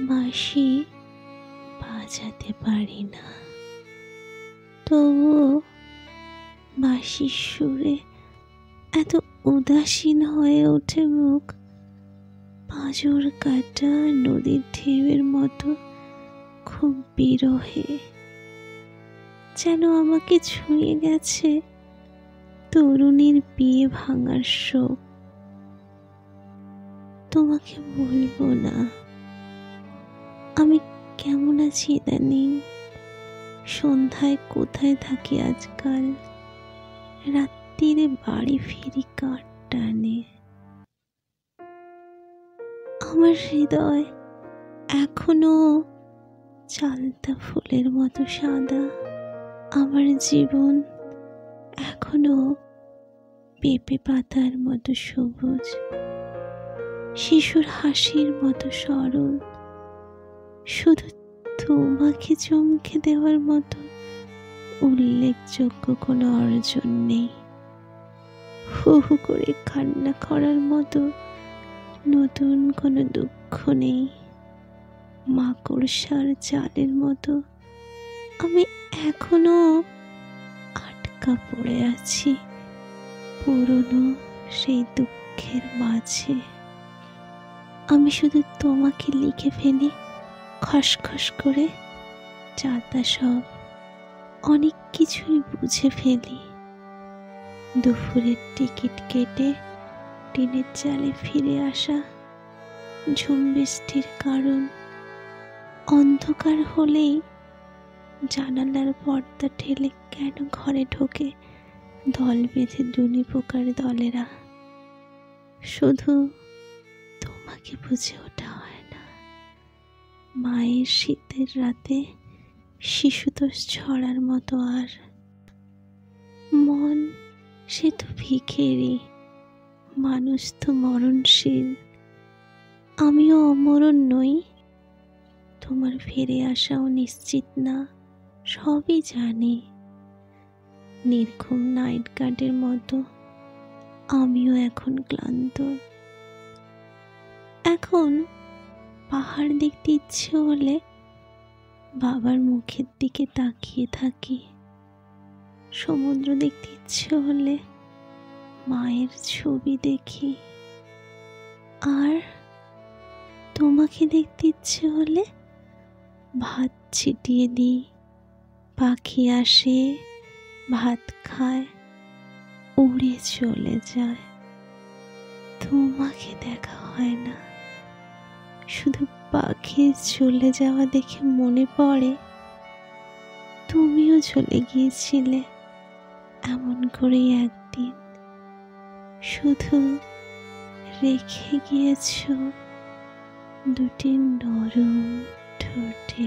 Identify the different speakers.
Speaker 1: বাঁশি বাজাতে পারি না, তবুও বাঁশির সুরে এত উদাসীন হয়ে ওঠে মুখ, পাঁজর কাটা নদীর ঢেউয়ের মতো খুব বিরহে, যেন আমাকে ছুঁয়ে গেছে তরুণীর বিয়ে ভাঙার শোক। তোমাকে বলবো না আমি কেমন আছি ইদানিং, সন্ধ্যায় কোথায় থাকি আজকাল, রাত্রিরে বাড়ি ফিরি কার টানে। আমার হৃদয় এখনো চালতা ফুলের মতো সাদা, আমার জীবন এখনো পেঁপে পাতার মতো সবুজ, শিশুর হাসির মতো সরল, শুধু তোমাকে চমকে দেওয়ার মতো উল্লেখযোগ্য কোনো অর্জন নেই, হু হু করে কান্না করার মতো নতুন কোনো দুঃখ নেই, মাকড়সার জালের মতো আমি এখনো আটকা পড়ে আছি পুরনো সেই দুঃখের মাঝে। আমি শুধু তোমাকে লিখে ফেলি খসখস করে, চাতা সব অনেক কিছুই বুঝে ফেলি, দুপুরের টিকিট কেটে ট্রেনের চালে ফিরে আসা, ঝুম বৃষ্টির কারণ, অন্ধকার হলেই জানালার পর্দা ঠেলে কেন ঘরে ঢোকে দল বেঁধে দুনি পোকার দলেরা, শুধু তোমাকে বুঝে ওঠা হয় না। মায়ের শীতের রাতে শিশুতোষ ছড়ার মতো, আর মন সে তো ভিখেরি, মানুষ তো মরণশীল, আমিও অমরণ নই, তোমার ফিরে আসাও নিশ্চিত না, সবই জানি। নির্ঘুম নাইট গার্ডের মতো আমিও এখন ক্লান্ত, এখন পাহাড় দেখতে ইচ্ছে হলে বাবার মুখের দিকে তাকিয়ে থাকি, সমুদ্র দেখতে ইচ্ছে হলে মায়ের ছবি দেখি, আর তোমাকে দেখতে ইচ্ছে হলে ভাত ছিটিয়ে দিই, পাখি আসে ভাত খায় উড়ে চলে যায়, তোমাকে দেখা হয় না, শুধু পাখির চলে যাওয়া দেখে মনে পড়ে তুমিও চলে গিয়েছিলে এমন করে একদিন, শুধু রেখে গিয়েছো দুটি নরম ঠোঁটে।